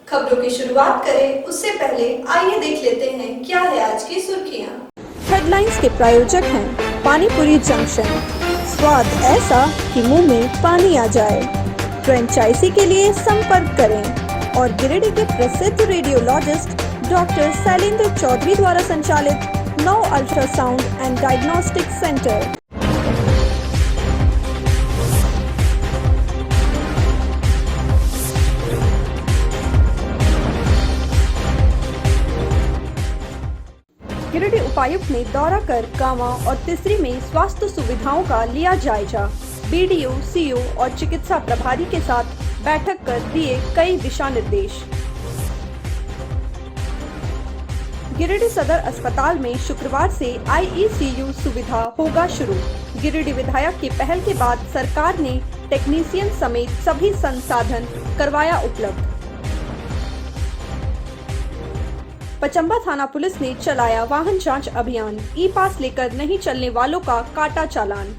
खबरों की शुरुआत करें उससे पहले आइए देख लेते हैं क्या है आज की सुर्खियां। हेडलाइंस के प्रायोजक हैं पानीपुरी जंक्शन, स्वाद ऐसा कि मुंह में पानी आ जाए। फ्रेंचाइजी के लिए संपर्क करें। और गिरिडीह के प्रसिद्ध रेडियोलॉजिस्ट डॉक्टर शैलेंद्र चौधरी द्वारा संचालित 9 ultrasound and diagnostic centre. Giridih उपायुक्त ने दौरा कर गांवा और तिसरी में स्वास्थ्य सुविधाओं का लिया जायजा। बीडीओ, सीओ और चिकित्सा प्रभारी के साथ बैठक कर दिए कई दिशा निर्देश। गिरिडीह सदर अस्पताल में शुक्रवार से आईईसीयू सुविधा होगा शुरू। गिरिडीह विधायक की पहल के बाद सरकार ने टेक्नीशियन समेत सभी संसाधन करवाया उपलब्ध। पचंबा थाना पुलिस ने चलाया वाहन जांच अभियान। ई पास लेकर नहीं चलने वालों का काटा चालान।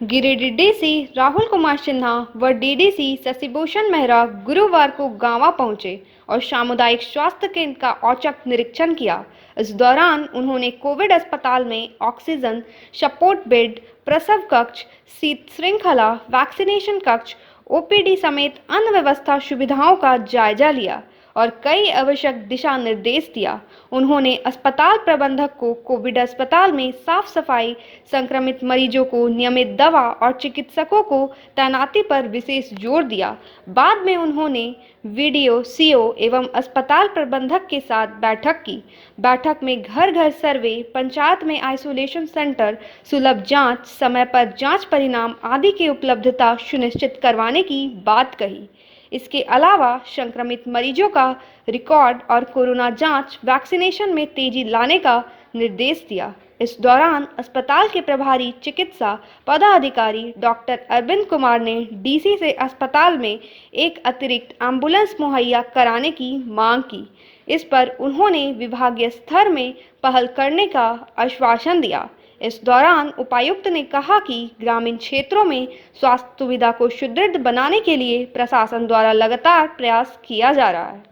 गिरिडीह डीसी राहुल कुमार सिन्हा व डीडीसी शशिभूषण मेहरा गुरुवार को गांवा पहुंचे और सामुदायिक स्वास्थ्य केंद्र का औचक निरीक्षण किया। इस दौरान उन्होंने कोविड अस्पताल में ऑक्सीजन, सपोर्ट बेड, प्रसव कक्ष, शीत श्रृंखला, वैक्सीनेशन कक्ष, ओपीडी समेत अन्य व्यवस्था सुविधाओं का जायजा लिया और कई आवश्यक दिशा निर्देश दिया। उन्होंने अस्पताल प्रबंधक को कोविड अस्पताल में साफ सफाई, संक्रमित मरीजों को नियमित दवा और चिकित्सकों को तैनाती पर विशेष जोर दिया। बाद में उन्होंने वीडीओ, सीओ एवं अस्पताल प्रबंधक के साथ बैठक की। बैठक में घर घर सर्वे, पंचायत में आइसोलेशन सेंटर, सुलभ जांच, समय पर जांच परिणाम आदि की उपलब्धता सुनिश्चित करवाने की बात कही। इसके अलावा संक्रमित मरीजों का रिकॉर्ड और कोरोना जांच, वैक्सीनेशन में तेजी लाने का निर्देश दिया। इस दौरान अस्पताल के प्रभारी चिकित्सा पदाधिकारी डॉक्टर अरविंद कुमार ने डीसी से अस्पताल में एक अतिरिक्त एम्बुलेंस मुहैया कराने की मांग की। इस पर उन्होंने विभागीय स्तर में पहल करने का आश्वासन दिया। इस दौरान उपायुक्त ने कहा कि ग्रामीण क्षेत्रों में स्वास्थ्य सुविधा को सुदृढ़ बनाने के लिए प्रशासन द्वारा लगातार प्रयास किया जा रहा है।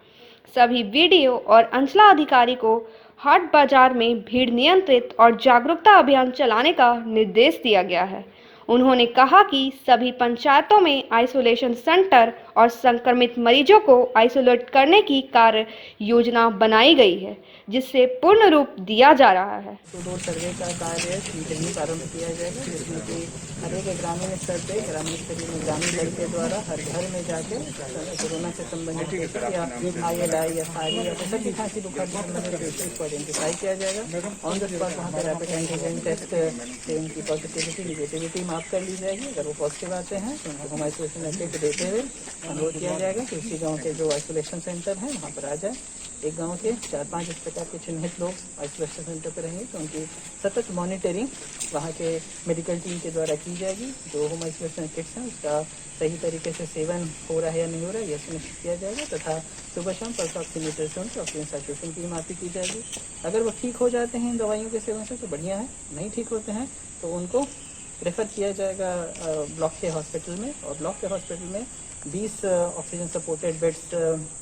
सभी वीडीओ और अंचलाधिकारी को हाट बाजार में भीड़ नियंत्रित और जागरूकता अभियान चलाने का निर्देश दिया गया है। उन्होंने कहा कि सभी पंचायतों में आइसोलेशन सेंटर और संक्रमित मरीजों को आइसोलेट करने की कार्य योजना बनाई गई है, जिससे पूर्ण रूप दिया जा रहा है। सुदूर सर्वे का कार्य शीघ्र ही प्रारंभ किया जाएगा, जिसमें कि हर एक ग्रामीण स्तर पे ग्रामीण स्तरीय निगरानी दल के द्वारा हर घर में जाके कोरोना से संबंधित या ILI या फायरिंग या सर्दी खांसी बुखार से संबंधित पेशेंट को आइडेंटिफाई किया जाएगा। ऑन द स्पॉट वहाँ पर रैपिड एंटीजन टेस्ट से उनकी पॉजिटिविटी निगेटिविटी माफ कर ली जाएगी। अगर वो पॉजिटिव आते हैं तो उनको होम आइसोलेशन एफेक्ट देते हुए अनुरोध किया जाएगा कि उसी गाँव के जो आइसोलेशन सेंटर हैं वहाँ पर आ जाए। एक गांव के 4-5 इस प्रकार के चिन्हित लोग आइसोलेशन सेंटर पर रहेंगे तो उनकी सतत मॉनिटरिंग वहाँ के मेडिकल टीम के द्वारा की जाएगी। जो होम आइसोलेशन किट्स हैं उसका सही तरीके से सेवन हो रहा है या नहीं हो रहा है यह सुनिश्चित किया जाएगा तथा सुबह शाम पल्स ऑक्सीमीटर से उनकी ऑक्सीजन सैचुरेशन की मापी की जाएगी। अगर वो ठीक हो जाते हैं इन दवाइयों के सेवन से तो बढ़िया है, नहीं ठीक होते हैं तो उनको रेफ़र किया जाएगा ब्लॉक के हॉस्पिटल में। और ब्लॉक के हॉस्पिटल में 20 ऑक्सीजन सपोर्टेड बेड्स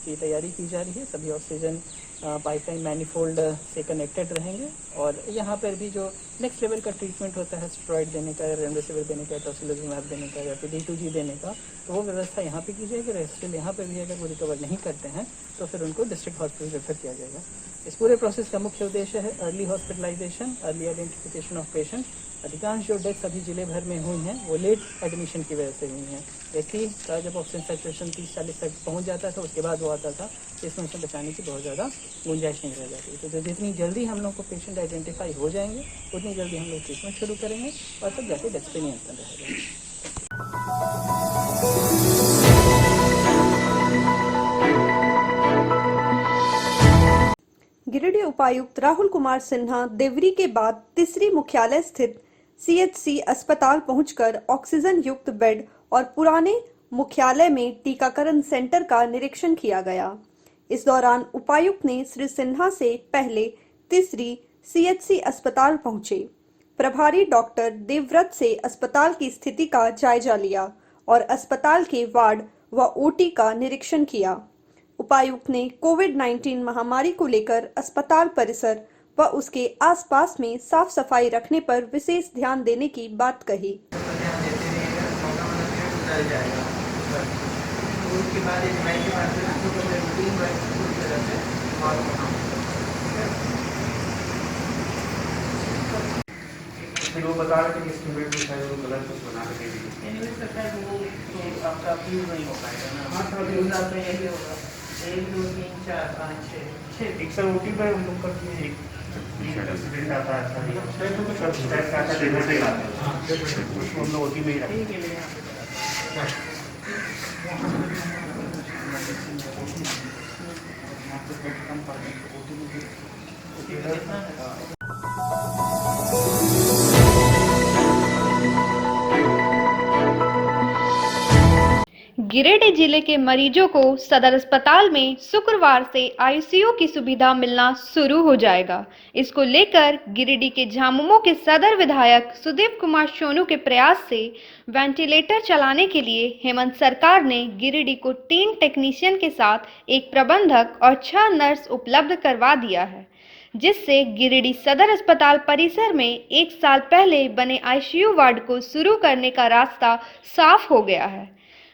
की तैयारी की जा रही है। सभी ऑक्सीजन पाइपलाइन मैनिफोल्ड से कनेक्टेड रहेंगे और यहाँ पर भी जो नेक्स्ट लेवल का ट्रीटमेंट होता है स्टेरॉइड देने का, रेमडेसिविर देने का, टोसिलिजुमैब देने का या फिर D2G देने का, तो वो व्यवस्था यहाँ पे की जाएगी। रेस्टिल यहाँ पर भी अगर वो रिकवर नहीं करते हैं तो फिर उनको डिस्ट्रिक्ट हॉस्पिटल रेफर किया जाएगा। इस पूरे प्रोसेस का मुख्य उद्देश्य है early hospitalization, early identification of patient. अधिकांश जो डेथ्स अभी जिले भर में हुई हैं वो लेट एडमिशन की वजह से हुई हैं। व्यक्ति का जब ऑक्सीजन सैचुरेशन 30-40 तक पहुंच जाता था उसके बाद वो आता था, इसमें उसे बचाने की बहुत ज़्यादा गुंजाइश नहीं रह जाती। तो जितनी जल्दी हम लोग को पेशेंट आइडेंटिफाई हो जाएंगे उतनी जल्दी हम लोग ट्रीटमेंट शुरू करेंगे और तब जाके डेथ पे नियंत्रण रहेगा। गिरिडीह उपायुक्त राहुल कुमार सिन्हा देवरी के बाद तिसरी मुख्यालय स्थित CHC अस्पताल पहुंचकर ऑक्सीजन युक्त बेड और पुराने मुख्यालय में टीकाकरण सेंटर का निरीक्षण किया गया। इस दौरान उपायुक्त ने श्री सिन्हा से पहले तीसरी सीएचसी अस्पताल पहुंचे। प्रभारी डॉक्टर देवव्रत से अस्पताल की स्थिति का जायजा लिया और अस्पताल के वार्ड व ओटी का निरीक्षण किया। उपायुक्त ने कोविड-19 महामारी को लेकर अस्पताल परिसर व उसके आसपास में साफ सफाई रखने पर विशेष ध्यान देने की बात कही। उसके बाद एक मई के बाद से ना तो रूटीन वर्क पूरी तरह से फॉलो होना। फिर वो बता रहे थे कि एस्टिमेट में शायद वो गलत कुछ बना के दे दी। एनीवे सरकार वो तो आपका अप्रूव नहीं हो पाएगा ना। हाँ तो अप्रूव आपका यही होगा 1 2 3 4 5 6 एक सर ओटी पर हम लोग का एक एक्सीडेंट आता है अच्छा तो सब स्टाइल का डेमो से आता है। हां उसको हम लोग ओटी में ही रखते हैं। गिरिडीह जिले के मरीजों को सदर अस्पताल में शुक्रवार से आईसीयू की सुविधा मिलना शुरू हो जाएगा। इसको लेकर गिरिडीह के झामुमो के सदर विधायक सुदीप कुमार सोनू के प्रयास से वेंटिलेटर चलाने के लिए हेमंत सरकार ने गिरिडीह को 3 टेक्नीशियन के साथ एक प्रबंधक और 6 नर्स उपलब्ध करवा दिया है, जिससे गिरिडीह सदर अस्पताल परिसर में 1 साल पहले बने आईसीयू वार्ड को शुरू करने का रास्ता साफ हो गया है।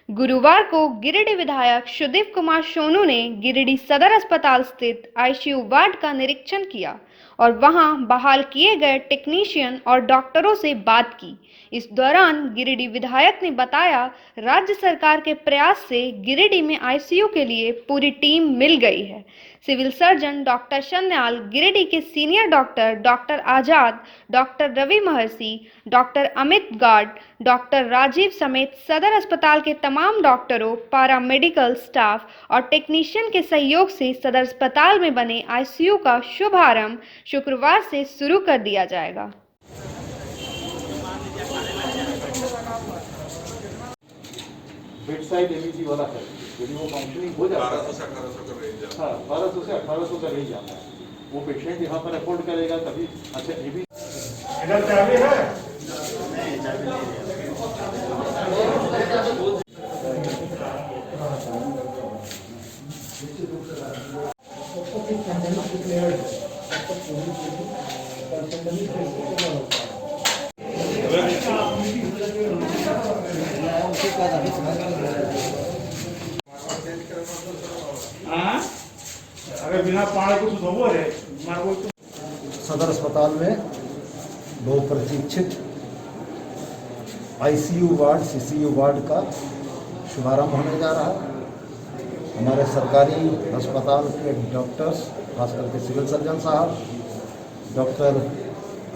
गुरुवार को गिरिडीह विधायक सुदीप कुमार सोनू ने गिरिडीह सदर अस्पताल स्थित आईसीयू वार्ड का निरीक्षण किया और वहां बहाल किए गए टेक्नीशियन और डॉक्टरों से बात की। इस दौरान गिरिडीह विधायक ने बताया, राज्य सरकार के प्रयास से गिरिडीह में आईसीयू के लिए पूरी टीम मिल गई है। Civil surgeon doctor Sanyal, Giridih के senior doctor doctor Azad, doctor Ravi Maharshi, doctor Amit Gard, doctor Rajeev समेत सदर अस्पताल के तमाम डॉक्टरों, पैरामेडिकल स्टाफ और टेक्नीशियन के सहयोग से सदर अस्पताल में बने आईसीयू का शुभारंभ शुक्रवार से शुरू कर दिया जाएगा। बेड साइड एबीसी वाला है, यदि वो काउंसलिंग हो जाता है 1200 से 1800 का रेंज जाता है। हाँ, 1200 से 1800 का रेंज आता है। वो पेशेंट यहाँ पर अफोर्ड करेगा तभी। अच्छा ये भी इधर चाबी है? अरे बिना पानी को तो है मारो। सदर अस्पताल में बहुप्रतीक्षित आईसीयू वार्ड, सीसीयू वार्ड का शुभारंभ होने जा रहा है। हमारे सरकारी अस्पताल के डॉक्टर्स, खास करके सिविल सर्जन साहब, doctor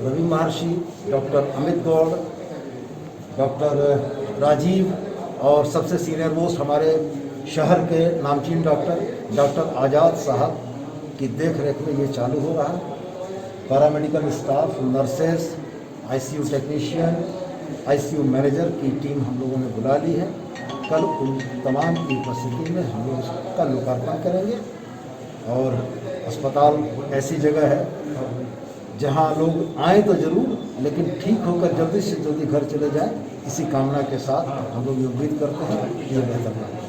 Ravi Maharshi, doctor Amit Gaur, doctor Rajiv और सबसे सीनियर मोस्ट हमारे शहर के नामचीन डॉक्टर आज़ाद साहब की देख रेख में ये चालू हो रहा है। Paramedical staff, nurses, ICU technician, ICU manager की टीम हम लोगों ने बुला ली है। कल उन तमाम की उपस्थिति में हम लोग इसका लोकार्पण करेंगे। और अस्पताल ऐसी जगह है जहां लोग आए तो जरूर, लेकिन ठीक होकर जल्दी से जल्दी घर चले जाएं, इसी कामना के साथ हम लोग उम्मीद करते हैं कि ये बेहतर होगा।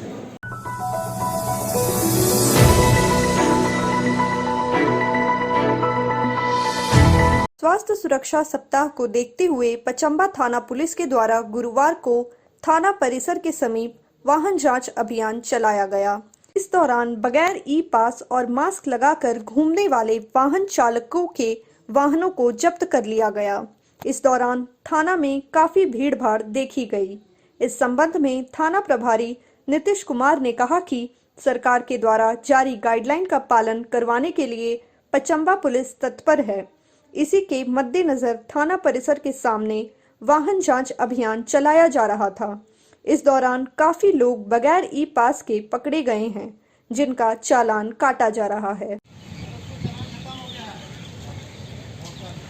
स्वास्थ्य सुरक्षा सप्ताह को देखते हुए पचंबा थाना पुलिस के द्वारा गुरुवार को थाना परिसर के समीप वाहन जांच अभियान चलाया गया। इस दौरान बगैर ई पास और मास्क लगाकर घूमने वाले वाहन चालकों के वाहनों को जब्त कर लिया गया। इस दौरान थाना में काफी भीड़ भाड़ देखी गई। इस संबंध में थाना प्रभारी नीतीश कुमार ने कहा कि सरकार के द्वारा जारी गाइडलाइन का पालन करवाने के लिए पचंबा पुलिस तत्पर है। इसी के मद्देनजर थाना परिसर के सामने वाहन जांच अभियान चलाया जा रहा था। इस दौरान काफी लोग बगैर ई पास के पकड़े गए हैं, जिनका चालान काटा जा रहा है।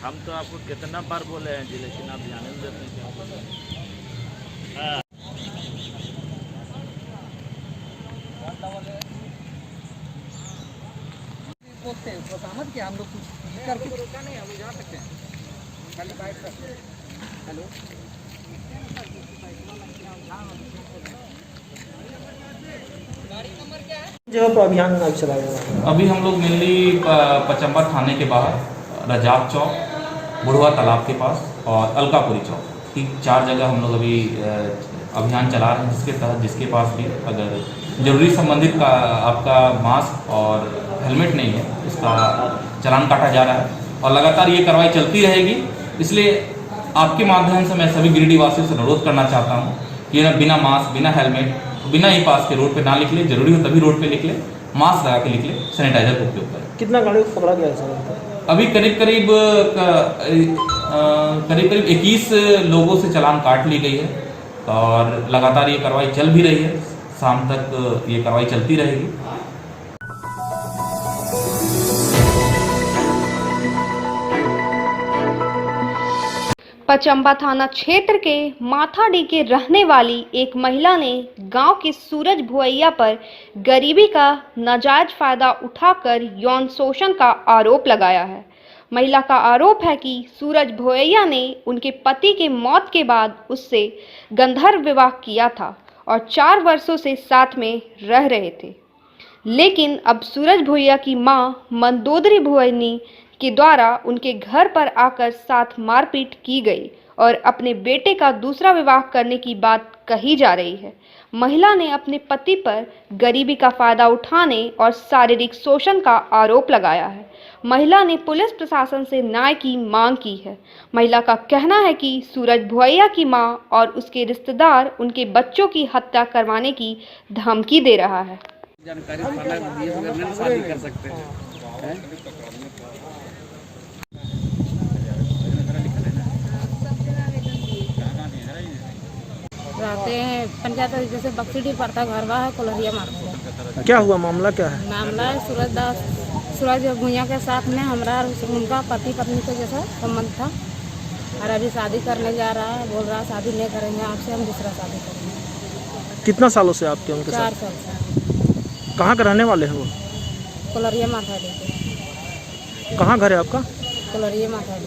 हम तो आपको कितना बार बोले हैं जी, लेकिन आप ध्यान नहीं देते हैं। बोलते हैं तो समझ के हम लोग कुछ करके रुका नहीं, हम जा सकते हैं खाली बाइक पर। हेलो जगह पर अभियान चलाया अभी हम लोग मेनली पचम्बर थाने के बाहर रजाब चौक, बुढ़वा तालाब के पास और अलकापुरी चौक, की 4 जगह हम लोग अभी अभियान चला रहे हैं, जिसके तहत जिसके पास भी अगर जरूरी संबंधित का आपका मास्क और हेलमेट नहीं है उसका चालान काटा जा रहा है और लगातार ये कार्रवाई चलती रहेगी। इसलिए आपके माध्यम से मैं सभी गिरिडीह वासियों से अनुरोध करना चाहता हूँ कि ना बिना मास्क, बिना हेलमेट, बिना ई पास के रोड पे ना निकले, जरूरी हो तभी रोड पे निकले, मास्क लगा के निकले, सैनिटाइजर का उपयोग करें। कितना गाड़ी को पकड़ा गया है सर? अभी करीब 21 लोगों से चालान काट ली गई है और लगातार ये कार्रवाई चल भी रही है, शाम तक ये कार्रवाई चलती रहेगी। पचम्बा थाना क्षेत्र के माथाडी के रहने वाली एक महिला ने गांव के सूरज भुवैया पर गरीबी का नाजायज फायदा उठाकर यौन शोषण का आरोप लगाया है। महिला का आरोप है कि सूरज भुवैया ने उनके पति के मौत के बाद उससे गंधर्व विवाह किया था और 4 वर्षों से साथ में रह रहे थे। लेकिन अब सूरज भुवैया की मां मंदोदरी भुवैनी के द्वारा उनके घर पर आकर साथ मारपीट की गई और अपने बेटे का दूसरा विवाह करने की बात कही जा रही है। महिला ने अपने पति पर गरीबी का फायदा उठाने और शारीरिक शोषण का आरोप लगाया है। महिला ने पुलिस प्रशासन से न्याय की मांग की है। महिला का कहना है कि सूरज भुवैया की मां और उसके रिश्तेदार उनके बच्चों की हत्या करवाने की धमकी दे रहा है। जानकारी शादी कर सकते हैं। रहते हैं पंचायत जैसे बक्सीडी पड़ता घरवा है कोलरिया मारता। क्या हुआ, मामला क्या है? मामला है सूरज भुइयां के साथ में हमारा उनका पति पत्नी के जैसा संबंध था और अभी शादी करने जा रहा है, बोल रहा है शादी नहीं करेंगे आपसे, हम दूसरा शादी करेंगे। कितना सालों से आपके उनके साथ? 4 साल से। कहाँ के रहने वाले हैं वो? कोलरिया माथाडी। कहाँ घर है आपका? कोलरिया माथाडी।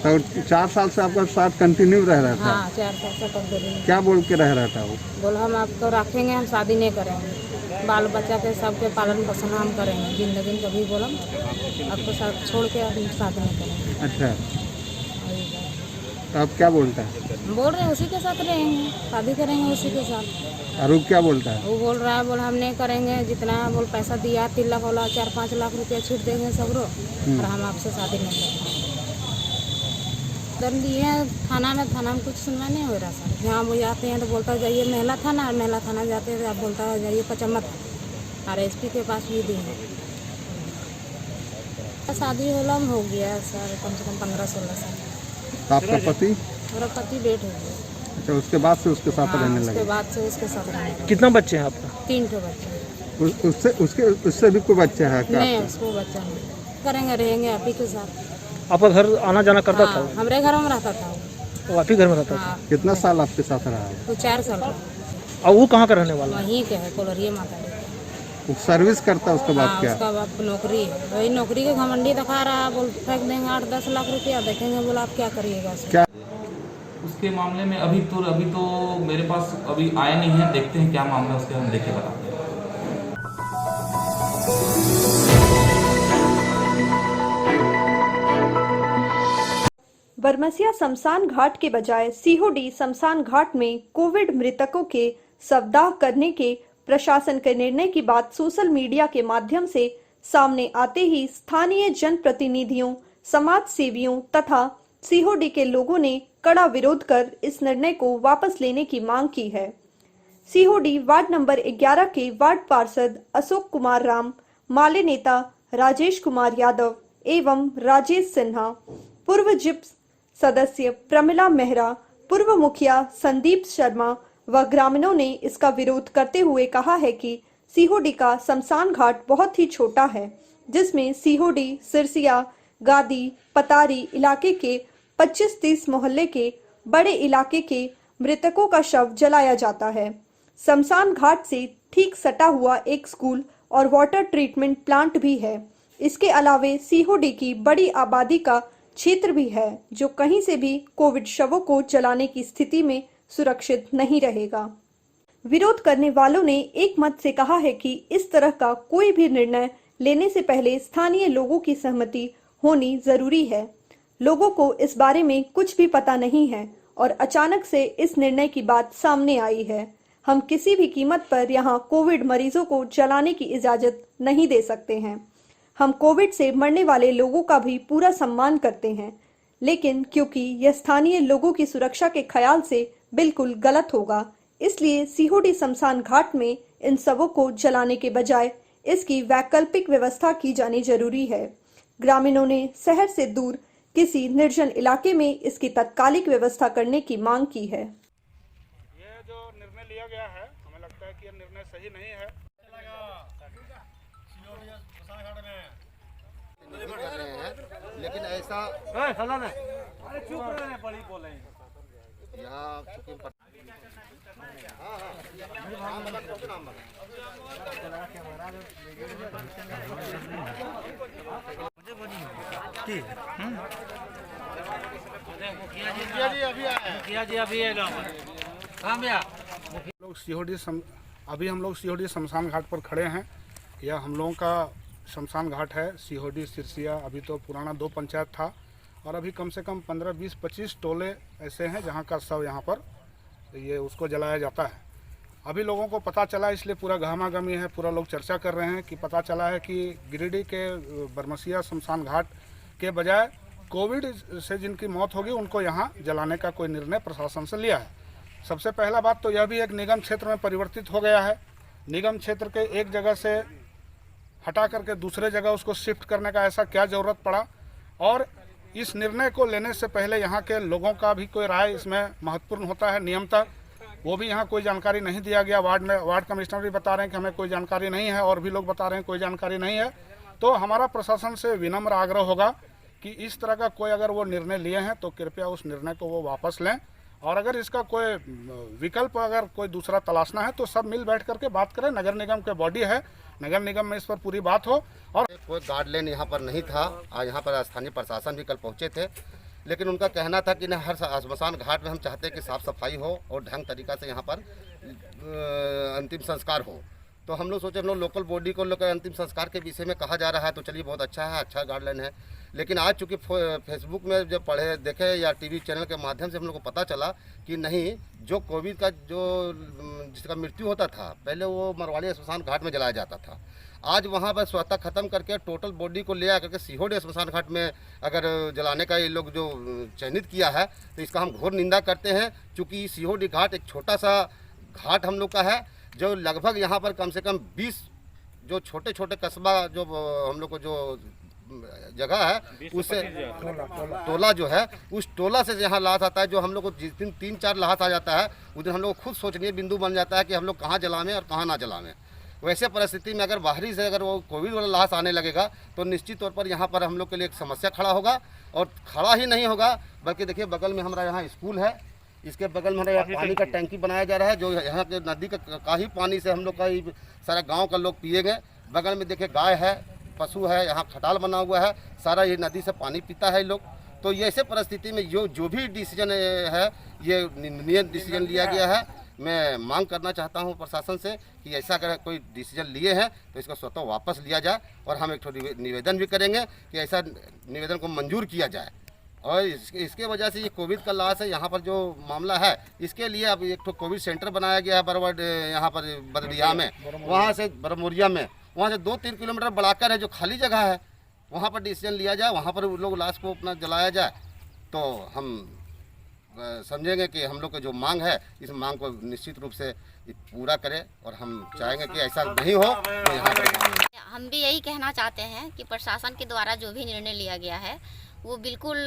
और 4 साल से आपका साथ कंटिन्यू रह रहा था? हाँ 4 साल से कंटिन्यू। क्या बोल के रह रहा था वो? बोला हम आपको रखेंगे, हम शादी नहीं करेंगे, बाल बच्चा के सबके पालन पोषण हम करेंगे, जिंदगी में कभी बोला आपको साथ छोड़ के हम शादी नहीं करेंगे। अच्छा, अब क्या बोलता है? बोल रहे हैं उसी के साथ रहेंगे, शादी करेंगे उसी के साथ। और क्या बोलता है? वो बोल रहा है, बोला हम नहीं करेंगे, जितना बोल पैसा दिया 3 लाख वाला 4-5 लाख रुपया छूट देंगे सबरो और हम आपसे शादी नहीं करेंगे। दंड दिए थाना में कुछ सुनना नहीं हो रहा सर। यहाँ वो जाते हैं तो बोलता है जाइए महिला थाना जाते हैं, अब बोलता है जाइए पचम्बा थाना, RSP के पास भी दिए। शादी होला हो गया सर कम से कम 15-16 साल। आपका पति? मेरा पति डेट हो गया। अच्छा, उसके बाद से उसके साथ रहने लगे? उसके बाद से उसके साथ रहने लगे। कितना बच्चे हैं आपका? 3 बच्चे। उससे भी कोई बच्चा है क्या? नहीं, उसको बच्चा नहीं। करेंगे, रहेंगे आप ही के साथ। आपका घर आना जाना करता था? हमारे घर में रहता था वो आप ही घर में रहता था? कितना साल आपके साथ रहा है? वो 4 साल का। और वो कहाँ का रहने वाला? वहीं के है, कोलरिया माता। वो सर्विस करता, उसके बाद क्या? उसका बाप नौकरी है, वही नौकरी के घमंडी दिखा रहा है, बोल फेंक देंगे 8-10 लाख रुपया, देखेंगे बोला आप क्या करिएगा। क्या उसके मामले में अभी तो मेरे पास अभी आया नहीं है, देखते हैं क्या मामला उसके, हम देख के बताते हैं। बरमसिया शमशान घाट के बजाय सीहोडी शमशान घाट में कोविड मृतकों के शवदाह करने के प्रशासन के निर्णय की बात सोशल मीडिया के माध्यम से सामने आते ही स्थानीय जनप्रतिनिधियों, समाज सेवियों तथा सीहोडी के लोगों ने कड़ा विरोध कर इस निर्णय को वापस लेने की मांग की है। सीहोडी वार्ड नंबर 11 के वार्ड पार्षद अशोक कुमार राम, माले नेता राजेश कुमार यादव एवं राजेश सिन्हा, पूर्व जिप सदस्य प्रमिला मेहरा, पूर्व मुखिया संदीप शर्मा व ग्रामीणों ने इसका विरोध करते हुए कहा है कि सीहोडी का शमशान घाट बहुत ही छोटा है, जिसमें सीहोडी, सिरसिया, गादी, पतारी इलाके के 25-30 मोहल्ले के बड़े इलाके के मृतकों का शव जलाया जाता है। शमशान घाट से ठीक सटा हुआ एक स्कूल और वाटर ट्रीटमेंट प्लांट भी है। इसके अलावे सीहोडी की बड़ी आबादी का क्षेत्र भी है जो कहीं से भी कोविड शवों को जलाने की स्थिति में सुरक्षित नहीं रहेगा। विरोध करने वालों ने एक मत से कहा है कि इस तरह का कोई भी निर्णय लेने से पहले स्थानीय लोगों की सहमति होनी जरूरी है। लोगों को इस बारे में कुछ भी पता नहीं है और अचानक से इस निर्णय की बात सामने आई है। हम किसी भी कीमत पर यहाँ कोविड मरीजों को जलाने की इजाजत नहीं दे सकते हैं। हम कोविड से मरने वाले लोगों का भी पूरा सम्मान करते हैं, लेकिन क्योंकि यह स्थानीय लोगों की सुरक्षा के ख्याल से बिल्कुल गलत होगा, इसलिए सीहोडी शमशान घाट में इन शवों को जलाने के बजाय इसकी वैकल्पिक व्यवस्था की जानी जरूरी है। ग्रामीणों ने शहर से दूर किसी निर्जन इलाके में इसकी तत्कालिक व्यवस्था करने की मांग की है। ये जो निर्णय लिया गया है, हमें लगता है कि यह निर्णय सही नहीं है। लेकिन ऐसा यहाँ अभी हम लोग सीहोडी शमशान घाट पर खड़े हैं। यह हम लोगों का शमशान घाट है। सीहोडी सिरसिया अभी तो पुराना 2 पंचायत था और अभी कम से कम 15, 20, 25 टोले ऐसे हैं जहां का शव यहां पर ये उसको जलाया जाता है। अभी लोगों को पता चला, इसलिए पूरा गहमागमी है, पूरा लोग चर्चा कर रहे हैं कि पता चला है कि गिरिडीह के बरमसिया शमशान घाट के बजाय कोविड से जिनकी मौत होगी उनको यहाँ जलाने का कोई निर्णय प्रशासन से लिया है। सबसे पहला बात तो यह भी एक निगम क्षेत्र में परिवर्तित हो गया है। निगम क्षेत्र के एक जगह से हटा करके दूसरे जगह उसको शिफ्ट करने का ऐसा क्या ज़रूरत पड़ा, और इस निर्णय को लेने से पहले यहाँ के लोगों का भी कोई राय इसमें महत्वपूर्ण होता है। नियमतः वो भी यहाँ कोई जानकारी नहीं दिया गया। वार्ड कमिश्नर भी बता रहे हैं कि हमें कोई जानकारी नहीं है और भी लोग बता रहे हैं कोई जानकारी नहीं है। तो हमारा प्रशासन से विनम्र आग्रह होगा कि इस तरह का कोई अगर वो निर्णय लिए हैं तो कृपया उस निर्णय को वो वापस लें, और अगर इसका कोई विकल्प अगर कोई दूसरा तलाशना है तो सब मिल बैठ करके बात करें। नगर निगम के बॉडी है, नगर निगम में इस पर पूरी बात हो। और कोई गार्डलाइन यहाँ पर नहीं था। आज यहाँ पर स्थानीय प्रशासन भी कल पहुँचे थे, लेकिन उनका कहना था कि न हर शमशान घाट में हम चाहते हैं कि साफ़ सफाई हो और ढंग तरीका से यहाँ पर अंतिम संस्कार हो। तो हम लोग सोचे, हम लोग लोकल बॉडी को लोग अंतिम संस्कार के विषय में कहा जा रहा है तो चलिए बहुत अच्छा है, अच्छा गाइडलाइन है। लेकिन आज चूँकि फेसबुक में जब पढ़े देखे या टीवी चैनल के माध्यम से हम लोग को पता चला कि नहीं, जो कोविड का जिसका मृत्यु होता था पहले वो मरवाड़ी शमशान घाट में जलाया जाता था। आज वहाँ पर स्वतः खत्म करके टोटल बॉडी को ले आकर के सीहोडी शमशान घाट में अगर जलाने का ये लोग जो चयनित किया है तो इसका हम घोर निंदा करते हैं। चूँकि सीहोडी घाट एक छोटा सा घाट हम लोग का है, जो लगभग यहाँ पर कम से कम 20 जो छोटे छोटे कस्बा जो हम लोग को जो जगह है उससे टोला जो है उस टोला से यहाँ लाश आता है। जो हम लोग को जिस दिन 3-4 लाश आ जाता है उस दिन हम लोग को खुद सोचनीय बिंदु बन जाता है कि हम लोग कहाँ जलावें और कहाँ ना जलावें। वैसे परिस्थिति में अगर बाहरी से अगर वो कोविड वाला लाश आने लगेगा तो निश्चित तौर पर यहाँ पर हम लोग के लिए एक समस्या खड़ा होगा, और खड़ा ही नहीं होगा बल्कि देखिए बगल में हमारा यहाँ स्कूल है, इसके बगल में हमारा पानी का टैंकी बनाया जा रहा है जो यहाँ के नदी का ही पानी से हम लोग का ही सारा गाँव का लोग पिएंगे। बगल में देखिए गाय है, पशु है, यहाँ खटाल बना हुआ है, सारा ये नदी से पानी पीता है लोग। तो ये ऐसे परिस्थिति में जो भी डिसीजन है ये नियत डिसीजन लिया गया है। मैं मांग करना चाहता हूं प्रशासन से कि ऐसा अगर कोई डिसीजन लिए हैं तो इसको स्वतः वापस लिया जाए, और हम एक निवेदन भी करेंगे कि ऐसा निवेदन को मंजूर किया जाए। और इसके वजह से ये कोविड का लाश है यहाँ पर जो मामला है, इसके लिए अब एक तो कोविड सेंटर बनाया गया है बरवाड यहाँ पर बदरिया में, वहाँ से बरमोरिया में, वहाँ से 2-3 किलोमीटर बढ़ाकर है जो खाली जगह है वहाँ पर डिसीजन लिया जाए, वहाँ पर लोग लाश को अपना जलाया जाए। तो हम समझेंगे कि हम लोग की जो मांग है इस मांग को निश्चित रूप से पूरा करें, और हम चाहेंगे कि ऐसा नहीं हो। तो यहाँ पर हम भी यही कहना चाहते हैं कि प्रशासन के द्वारा जो भी निर्णय लिया गया है वो बिल्कुल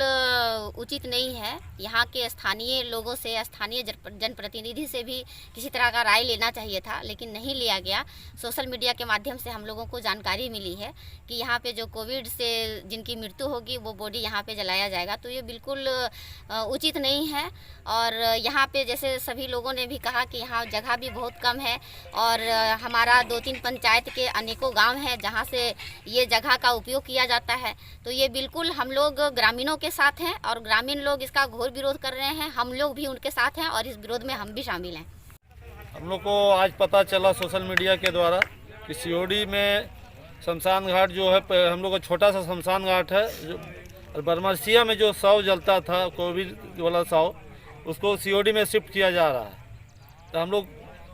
उचित नहीं है। यहाँ के स्थानीय लोगों से, स्थानीय जनप्रतिनिधि से भी किसी तरह का राय लेना चाहिए था, लेकिन नहीं लिया गया। सोशल मीडिया के माध्यम से हम लोगों को जानकारी मिली है कि यहाँ पे जो कोविड से जिनकी मृत्यु होगी वो बॉडी यहाँ पे जलाया जाएगा, तो ये बिल्कुल उचित नहीं है। और यहाँ पे जैसे सभी लोगों ने भी कहा कि यहाँ जगह भी बहुत कम है और हमारा 2-3 पंचायत के अनेकों गांव हैं जहाँ से ये जगह का उपयोग किया जाता है, तो ये बिल्कुल हम लोग ग्रामीणों के साथ हैं और ग्रामीण लोग इसका घोर विरोध कर रहे हैं। हम लोग भी उनके साथ हैं और इस विरोध में हम भी शामिल हैं। हम लोग को आज पता चला सोशल मीडिया के द्वारा कि सीओडी में शमशान घाट जो है, हम लोग का छोटा सा शमशान घाट है, जो बरमसिया में जो शव जलता था कोविड वाला शव, उसको सीओडी में शिफ्ट किया जा रहा है। तो हम लोग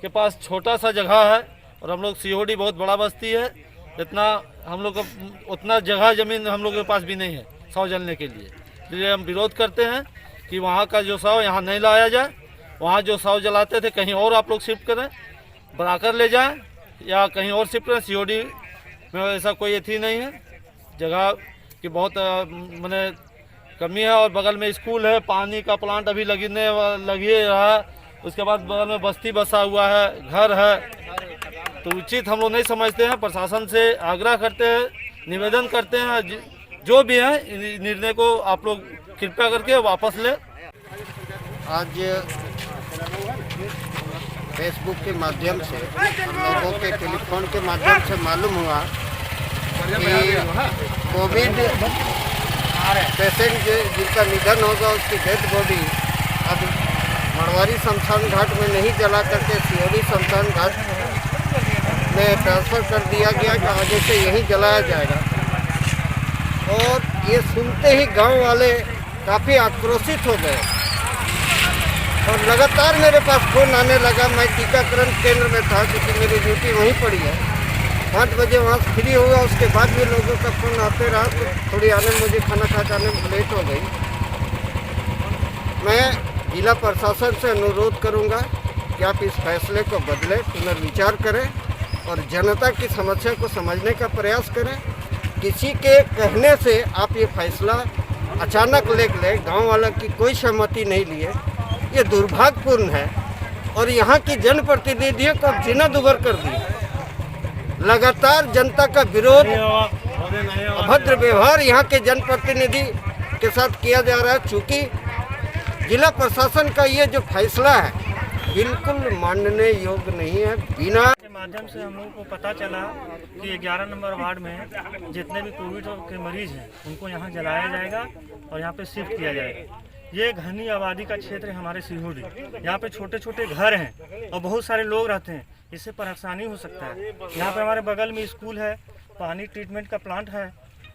के पास छोटा सा जगह है और हम लोग सीओडी बहुत बड़ा बस्ती है, इतना हम लोग का उतना जगह ज़मीन हम लोग के पास भी नहीं है शव जलने के लिए। इसलिए हम विरोध करते हैं कि वहाँ का जो शव यहाँ नहीं लाया जाए, वहाँ जो शव जलाते थे कहीं और आप लोग शिफ्ट करें, बनाकर ले जाएं या कहीं और शिफ्ट करें। सीओडी में ऐसा कोई अथी नहीं है, जगह की बहुत माने कमी है। और बगल में स्कूल है, पानी का प्लांट अभी लगी रहा है, उसके बाद बगल में बस्ती बसा हुआ है, घर है, तो उचित हम लोग नहीं समझते हैं। प्रशासन से आग्रह करते हैं, निवेदन करते हैं, जो भी है निर्णय को आप लोग कृपया करके वापस ले। आज फेसबुक के माध्यम से हम लोगों के टेलीफोन के माध्यम से मालूम हुआ कि कोविड पेशेंट जिनका निधन होगा उसकी डेड बॉडी अब मड़वारी शमशान घाट में नहीं जला करके सीओडी शमशान घाट में ट्रांसफ़र कर दिया गया कि आगे से यहीं जलाया जाएगा। और ये सुनते ही गांव वाले काफ़ी आक्रोशित हो गए और लगातार मेरे पास फ़ोन आने लगा। मैं टीकाकरण केंद्र में था क्योंकि मेरी ड्यूटी वहीं पड़ी है। 5 बजे वहाँ से फ्री हुआ, उसके बाद भी लोगों का फ़ोन आते रहा, तो थोड़ी आने में मुझे खाना खा जाने में लेट हो गई। मैं जिला प्रशासन से अनुरोध करूँगा कि आप इस फैसले को बदलें, पुनर्विचार करें और जनता की समस्या को समझने का प्रयास करें। किसी के कहने से आप ये फैसला अचानक ले गाँव वालों की कोई सहमति नहीं लिए, ये दुर्भाग्यपूर्ण है। और यहाँ की जनप्रतिनिधियों को जीना दुभर कर दिया। लगातार जनता का विरोध, अभद्र व्यवहार यहाँ के जनप्रतिनिधि के साथ किया जा रहा है। चूँकि जिला प्रशासन का ये जो फैसला है बिल्कुल मानने योग्य नहीं है। बिना के माध्यम से हम लोगों को पता चला कि 11 नंबर वार्ड में जितने भी कोविड के मरीज हैं उनको यहाँ जलाया जाएगा और यहाँ पे शिफ्ट किया जाएगा। ये घनी आबादी का क्षेत्र है हमारे सीहोडी। यहाँ पे छोटे छोटे घर हैं और बहुत सारे लोग रहते हैं, इससे परेशानी हो सकता है। यहाँ पे हमारे बगल में स्कूल है, पानी ट्रीटमेंट का प्लांट है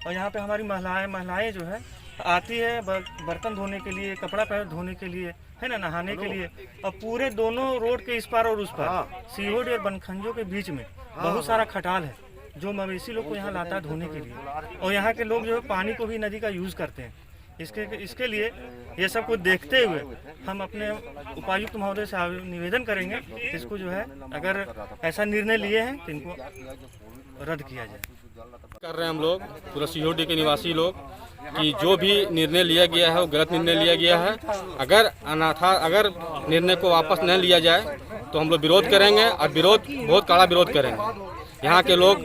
और यहाँ पे हमारी महिलाएं जो है आती है बर्तन धोने के लिए, कपड़ा पैर धोने के लिए, है ना, नहाने के लिए। और पूरे दोनों रोड के इस पार और उस पार सीहोडी और बनखंजों के बीच में बहुत सारा खटाल है जो मवेशी लोग को यहाँ लाता है धोने के लिए। और यहाँ के लोग जो है पानी को भी नदी का यूज़ करते हैं। इसके लिए ये सब कुछ देखते हुए हम अपने उपायुक्त महोदय से निवेदन करेंगे कि इसको जो है अगर ऐसा निर्णय लिए हैं तो इनको रद्द किया जाए। कर रहे हैं हम लोग पूरा सीहोडी के निवासी लोग कि जो भी निर्णय लिया गया है वो गलत निर्णय लिया गया है। अगर निर्णय को वापस न लिया जाए तो हम लोग विरोध करेंगे और बहुत कड़ा विरोध करेंगे। यहाँ के लोग,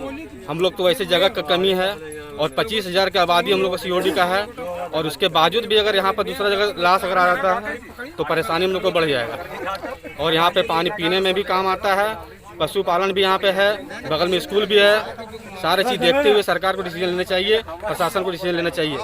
हम लोग तो वैसे जगह का कमी है और 25,000 की आबादी हम लोग का सीओडी का है और उसके बावजूद भी अगर यहाँ पर दूसरा जगह लाश अगर आ जाता है तो परेशानी हम लोग को बढ़ जाएगा। और यहाँ पे पानी पीने में भी काम आता है, पशुपालन भी यहाँ पे है, बगल में स्कूल भी है। सारे चीज़ देखते हुए सरकार को डिसीजन लेना चाहिए, प्रशासन को डिसीजन लेना चाहिए।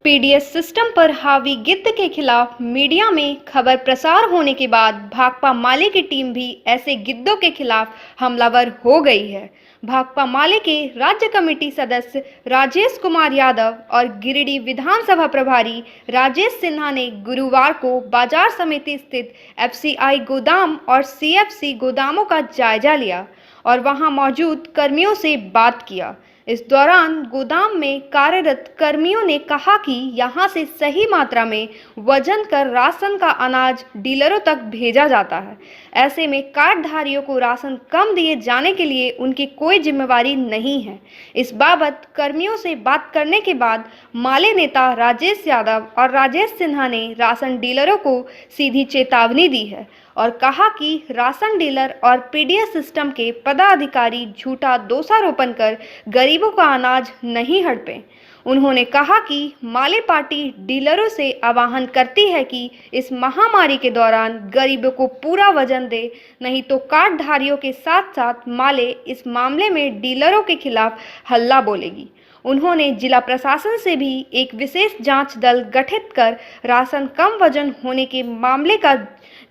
पीडीएस सिस्टम पर हावी गिद्ध के खिलाफ मीडिया में खबर प्रसार होने के बाद भाकपा माले की टीम भी ऐसे गिद्धों के खिलाफ हमलावर हो गई है। भाकपा माले के राज्य कमेटी सदस्य राजेश कुमार यादव और गिरिडीह विधानसभा प्रभारी राजेश सिन्हा ने गुरुवार को बाजार समिति स्थित एफसीआई गोदाम और सीएफसी गोदामों का जायजा लिया और वहां मौजूद कर्मियों से बात किया। इस दौरान गोदाम में कार्यरत कर्मियों ने कहा कि यहां से सही मात्रा में वजन कर राशन का अनाज डीलरों तक भेजा जाता है। ऐसे में कार्डधारियों को राशन कम दिए जाने के लिए उनकी कोई जिम्मेवारी नहीं है। इस बाबत कर्मियों से बात करने के बाद माले नेता राजेश यादव और राजेश सिन्हा ने राशन डीलरों को सीधी चेतावनी दी है और कहा कि राशन डीलर और पीडीएस सिस्टम के पदाधिकारी झूठा दोषारोपण कर गरीबों का अनाज नहीं हड़पें। उन्होंने कहा कि माले पार्टी डीलरों से आह्वान करती है कि इस महामारी के दौरान गरीबों को पूरा वजन दे, नहीं तो कार्डधारियों के साथ साथ माले इस मामले में डीलरों के खिलाफ हल्ला बोलेगी। उन्होंने जिला प्रशासन से भी एक विशेष जांच दल गठित कर राशन कम वजन होने के मामले का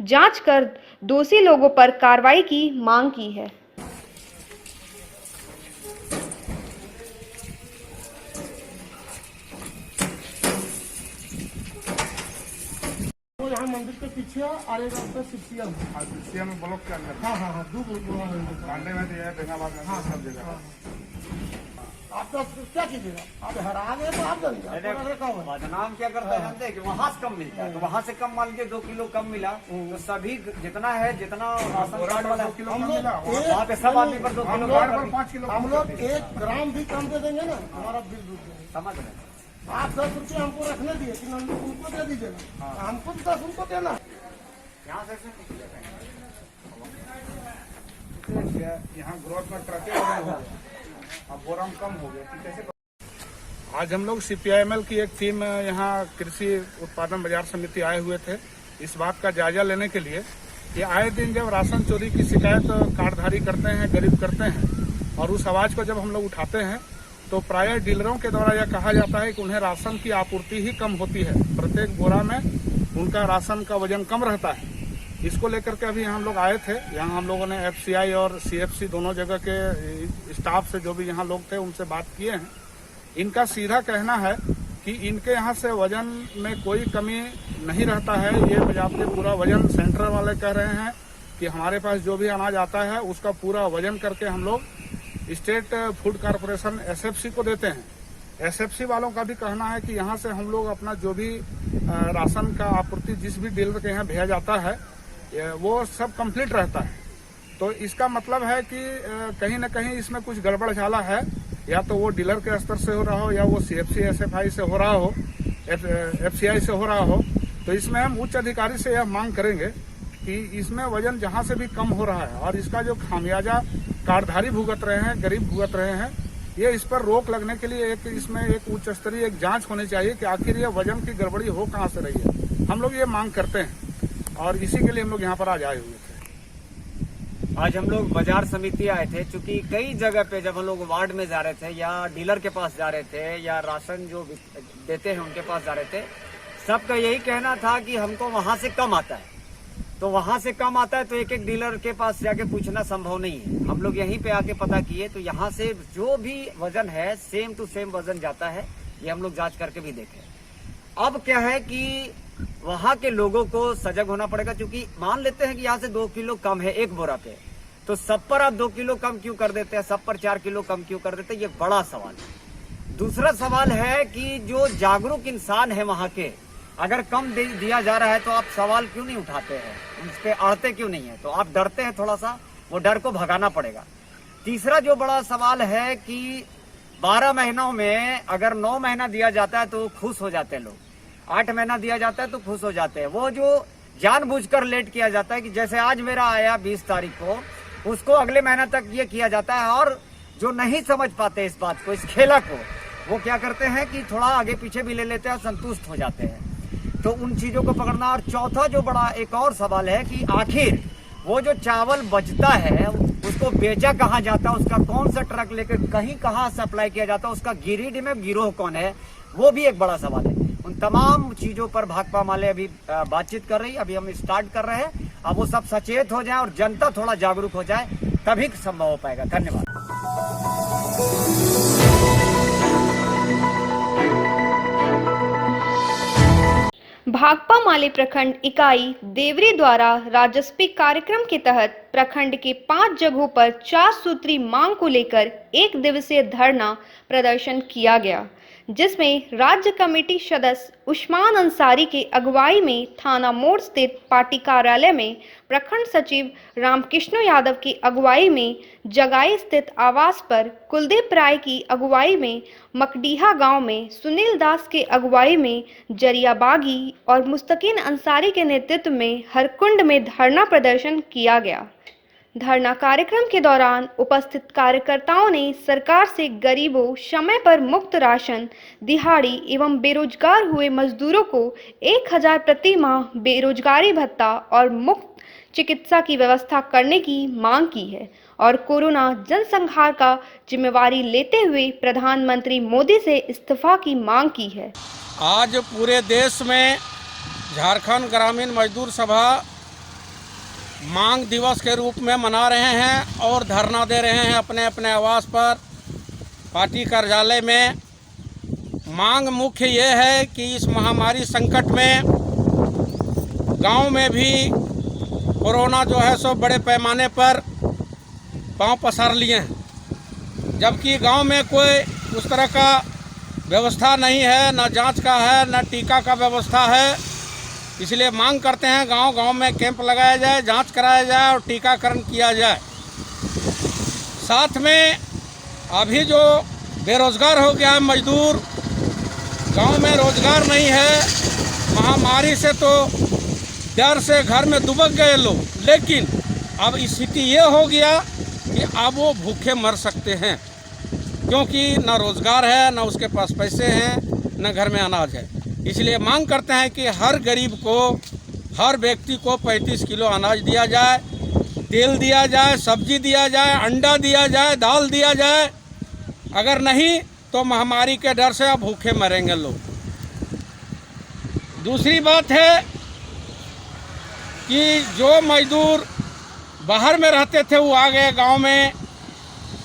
जांच कर दोषी लोगों पर कार्रवाई की मांग की है। यहाँ मंदिर के पीछे आगे रास्ता सिर्सिया में ब्लॉक के अंदर। हाँ, दो कांडे में दिया है, बेंगाबाद में सब जगह। आप तो क्या कीजिएगा, आप हरा गए तो आप बदनाम क्या करता है जानते हैं कि वहाँ से कम मिलता है, तो वहाँ से कम मान लीजिए 2 किलो कम मिला तो सभी जितना है जितना राशन कार्ड वाला वहाँ पे सब आदमी पर 2 किलो 5 किलो हम लोग 1 ग्राम भी कम दे देंगे ना, हमारा बिल रुक जाएगा। समझ रहे आप 10 रुपये हमको रखने दिए कि उनको दे दीजिएगा, हमको 10 उनको देना। यहाँ ग्रोथ में ट्रकें अब बोराम कम हो गया, कैसे? आज हम लोग CPIML की एक टीम यहाँ कृषि उत्पादन बाजार समिति आए हुए थे इस बात का जायजा लेने के लिए कि आए दिन जब राशन चोरी की शिकायत कार्डधारी करते हैं, गरीब करते हैं, और उस आवाज को जब हम लोग उठाते हैं तो प्रायः डीलरों के द्वारा यह कहा जाता है कि उन्हें राशन की आपूर्ति ही कम होती है, प्रत्येक बोरा में उनका राशन का वजन कम रहता है। इसको लेकर के अभी हम लोग आए थे, यहाँ हम लोगों ने FCI और CFC दोनों जगह के स्टाफ से जो भी यहाँ लोग थे उनसे बात किए हैं। इनका सीधा कहना है कि इनके यहाँ से वजन में कोई कमी नहीं रहता है। ये बजाते पूरा वजन सेंटर वाले कह रहे हैं कि हमारे पास जो भी अनाज आता है उसका पूरा वजन करके हम लोग स्टेट फूड कॉरपोरेशन SFC को देते हैं। SFC वालों का भी कहना है कि यहाँ से हम लोग अपना जो भी राशन का आपूर्ति जिस भी डीलर के यहाँ भेजा जाता है वो सब कंप्लीट रहता है। तो इसका मतलब है कि कहीं ना कहीं इसमें कुछ गड़बड़ झाला है, या तो वो डीलर के स्तर से हो रहा हो या वो CFC SFI से हो रहा हो, FCI से हो रहा हो। तो इसमें हम उच्च अधिकारी से यह मांग करेंगे कि इसमें वजन जहाँ से भी कम हो रहा है और इसका जो खामियाजा कार्डधारी भुगत रहे हैं, गरीब भुगत रहे हैं, ये इस पर रोक लगने के लिए इसमें एक उच्च स्तरीय एक जांच होनी चाहिए कि आखिर ये वजन की गड़बड़ी हो कहाँ से रही है। हम लोग ये मांग करते हैं और इसी के लिए हम लोग यहाँ पर आज आए हुए थे। आज हम लोग बाजार समिति आए थे, चूंकि कई जगह पे जब हम लोग वार्ड में जा रहे थे या डीलर के पास जा रहे थे या राशन जो देते हैं उनके पास जा रहे थे, सबका यही कहना था कि हमको वहां से कम आता है। तो वहां से कम आता है तो एक एक डीलर के पास जाके पूछना संभव नहीं है। हम लोग यहीं पे आके पता किए तो यहाँ से जो भी वजन है सेम टू सेम वजन जाता है। ये हम लोग जांच करके भी देखे। अब क्या है कि वहां के लोगों को सजग होना पड़ेगा, क्योंकि मान लेते हैं कि यहाँ से 2 किलो कम है एक बोरा पे, तो सब पर आप 2 किलो कम क्यों कर देते हैं, सब पर 4 किलो कम क्यों कर देते हैं, ये बड़ा सवाल है। दूसरा सवाल है कि जो जागरूक इंसान है वहां के, अगर कम दिया जा रहा है तो आप सवाल क्यों नहीं उठाते हैं, उस पर अड़ते क्यों नहीं है, तो आप डरते हैं थोड़ा सा, वो डर को भगाना पड़ेगा। तीसरा जो बड़ा सवाल है कि 12 महीनों में अगर 9 महीना दिया जाता है तो खुश हो जाते हैं लोग, 8 महीना दिया जाता है तो खुश हो जाते हैं। वो जो जानबूझकर लेट किया जाता है कि जैसे आज मेरा आया 20 तारीख को, उसको अगले महीना तक ये किया जाता है, और जो नहीं समझ पाते इस बात को, इस खेला को, वो क्या करते हैं कि थोड़ा आगे पीछे भी ले लेते हैं और संतुष्ट हो जाते हैं। तो उन चीजों को पकड़ना। और चौथा जो बड़ा एक और सवाल है कि आखिर वो जो चावल बचता है उसको बेचा कहाँ जाता है, उसका कौन सा ट्रक लेकर कहीं कहाँ सप्लाई किया जाता है, उसका गिरिडीह में गिरोह कौन है, वो भी एक बड़ा सवाल है। उन तमाम चीजों पर भाकपा माले अभी बातचीत कर रही है, अभी हम स्टार्ट कर रहे हैं। अब वो सब सचेत हो जाए और जनता थोड़ा जागरूक हो जाए, तभी संभव हो पाएगा। धन्यवाद। भाकपा माले प्रखंड इकाई देवरी द्वारा राजस्पी कार्यक्रम के तहत प्रखंड के 5 जगहों पर 4 सूत्री मांग को लेकर 1 दिवसीय धरना प्रदर्शन किया गया, जिसमें राज्य कमेटी सदस्य उस्मान अंसारी के अगुवाई में थाना मोड़ स्थित पार्टी कार्यालय में, प्रखंड सचिव रामकृष्ण यादव की अगुवाई में जगाई स्थित आवास पर, कुलदीप राय की अगुवाई में मकडीहा गांव में, सुनील दास के अगुवाई में जरियाबागी और मुस्तकीन अंसारी के नेतृत्व में हरकुंड में धरना प्रदर्शन किया गया। धरना कार्यक्रम के दौरान उपस्थित कार्यकर्ताओं ने सरकार से गरीबों, समय पर मुफ्त राशन, दिहाड़ी एवं बेरोजगार हुए मजदूरों को 1000 प्रति माह बेरोजगारी भत्ता और मुफ्त चिकित्सा की व्यवस्था करने की मांग की है और कोरोना जनसंहार का जिम्मेवारी लेते हुए प्रधानमंत्री मोदी से इस्तीफा की मांग की है। आज पूरे देश में झारखंड ग्रामीण मजदूर सभा मांग दिवस के रूप में मना रहे हैं और धरना दे रहे हैं अपने अपने आवास पर, पार्टी कार्यालय में। मांग मुख्य ये है कि इस महामारी संकट में गांव में भी कोरोना जो है सो बड़े पैमाने पर पांव पसार लिए हैं, जबकि गांव में कोई उस तरह का व्यवस्था नहीं है, न जांच का है न टीका का व्यवस्था है। इसलिए मांग करते हैं गांव-गांव में कैंप लगाया जाए, जांच कराया जाए और टीकाकरण किया जाए। साथ में अभी जो बेरोजगार हो गया है मजदूर, गांव में रोजगार नहीं है, महामारी से तो डर से घर में दुबक गए लोग, लेकिन अब स्थिति ये हो गया कि अब वो भूखे मर सकते हैं, क्योंकि न रोजगार है, न उसके पास पैसे हैं, न घर में अनाज है। इसलिए मांग करते हैं कि हर गरीब को, हर व्यक्ति को 35 किलो अनाज दिया जाए, तेल दिया जाए, सब्जी दिया जाए, अंडा दिया जाए, दाल दिया जाए। अगर नहीं तो महामारी के डर से अब भूखे मरेंगे लोग। दूसरी बात है कि जो मजदूर बाहर में रहते थे वो आ गए गांव में,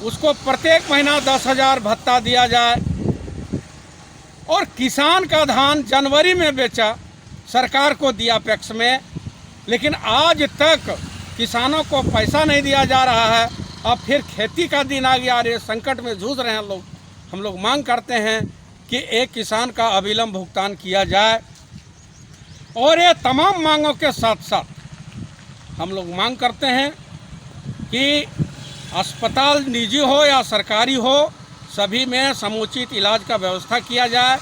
उसको प्रत्येक महीना 10,000 भत्ता दिया जाए। और किसान का धान जनवरी में बेचा, सरकार को दिया पैक्स में, लेकिन आज तक किसानों को पैसा नहीं दिया जा रहा है। अब फिर खेती का दिन आ गया, अरे संकट में जूझ रहे हैं लोग। हम लोग मांग करते हैं कि एक किसान का अविलंब भुगतान किया जाए। और ये तमाम मांगों के साथ साथ हम लोग मांग करते हैं कि अस्पताल निजी हो या सरकारी हो, सभी में समुचित इलाज का व्यवस्था किया जाए,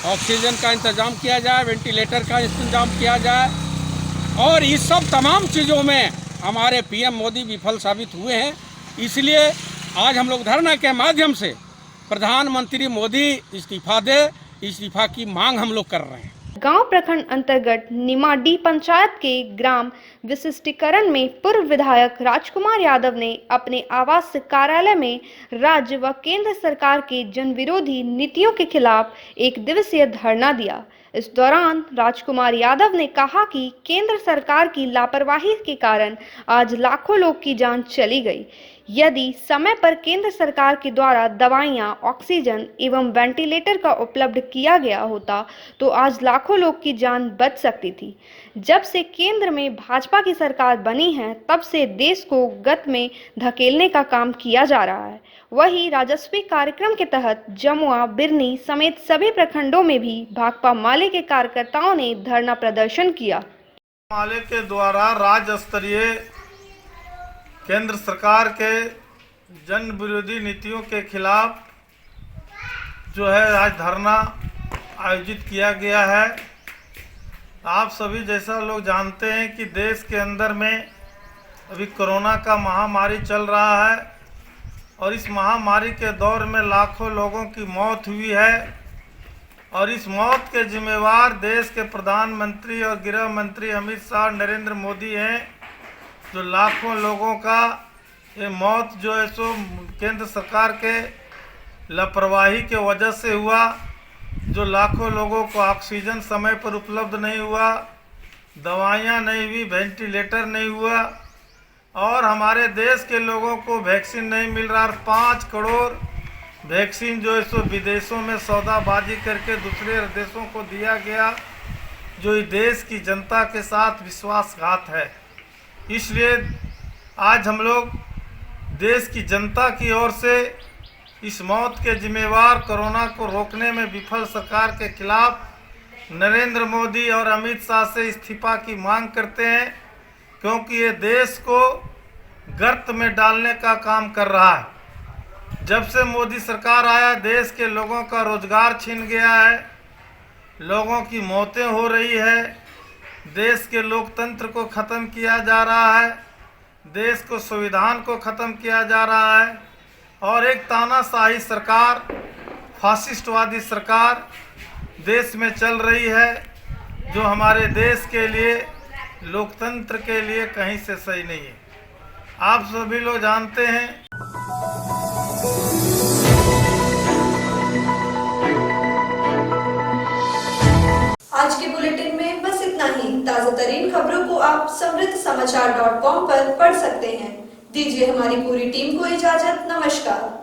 ऑक्सीजन का इंतजाम किया जाए, वेंटिलेटर का इंतजाम किया जाए। और इस सब तमाम चीज़ों में हमारे पीएम मोदी विफल साबित हुए हैं। इसलिए आज हम लोग धरना के माध्यम से प्रधानमंत्री मोदी इस्तीफा दे, इस्तीफा की मांग हम लोग कर रहे हैं। गांव प्रखंड अंतर्गत निमाडी पंचायत के ग्राम विशिष्टीकरण में पूर्व विधायक राजकुमार यादव ने अपने आवास कार्यालय में राज्य व केंद्र सरकार के जन विरोधी नीतियों के खिलाफ 1 दिवसीय धरना दिया। इस दौरान राजकुमार यादव ने कहा कि केंद्र सरकार की लापरवाही के कारण आज लाखों लोग की जान चली गई। यदि समय पर केंद्र सरकार के द्वारा दवाइयां, ऑक्सीजन एवं वेंटिलेटर का उपलब्ध किया गया होता तो आज लाखों लोग की जान बच सकती थी। जब से केंद्र में भाजपा की सरकार बनी है, तब से देश को गत में धकेलने का काम किया जा रहा है। वहीं राजस्वी कार्यक्रम के तहत जमुआ, बिरनी समेत सभी प्रखंडों में भी भाकपा माले के कार्यकर्ताओं ने धरना प्रदर्शन किया। माले के द्वारा राज्य स्तरीय केंद्र सरकार के जन विरोधी नीतियों के खिलाफ जो है आज धरना आयोजित किया गया है। आप सभी जैसा लोग जानते हैं कि देश के अंदर में अभी कोरोना का महामारी चल रहा है और इस महामारी के दौर में लाखों लोगों की मौत हुई है और इस मौत के जिम्मेवार देश के प्रधानमंत्री और गृह मंत्री अमित शाह, नरेंद्र मोदी हैं। जो लाखों लोगों का ये मौत जो है सो केंद्र सरकार के लापरवाही के वजह से हुआ। जो लाखों लोगों को ऑक्सीजन समय पर उपलब्ध नहीं हुआ, दवाइयाँ नहीं हुई, वेंटिलेटर नहीं हुआ और हमारे देश के लोगों को वैक्सीन नहीं मिल रहा। 5 करोड़ वैक्सीन जो है सो विदेशों में सौदाबाजी करके दूसरे देशों को दिया गया। जो इस देश की जनता के साथ विश्वासघात है। इसलिए आज हम लोग देश की जनता की ओर से इस मौत के जिम्मेवार कोरोना को रोकने में विफल सरकार के खिलाफ नरेंद्र मोदी और अमित शाह से इस्तीफा की मांग करते हैं, क्योंकि ये देश को गर्त में डालने का काम कर रहा है। जब से मोदी सरकार आया, देश के लोगों का रोजगार छीन गया है, लोगों की मौतें हो रही है, देश के लोकतंत्र को ख़त्म किया जा रहा है, देश को संविधान को ख़त्म किया जा रहा है और एक तानाशाही सरकार, फासिस्टवादी सरकार देश में चल रही है, जो हमारे देश के लिए, लोकतंत्र के लिए कहीं से सही नहीं है। आप सभी लोग जानते हैं। आज के बुलेटिन में बस इतना ही। ताज़ा तरीन खबरों को आप समृद्धसमाचार.com पर पढ़ सकते हैं। दीजिए हमारी पूरी टीम को इजाजत। नमस्कार।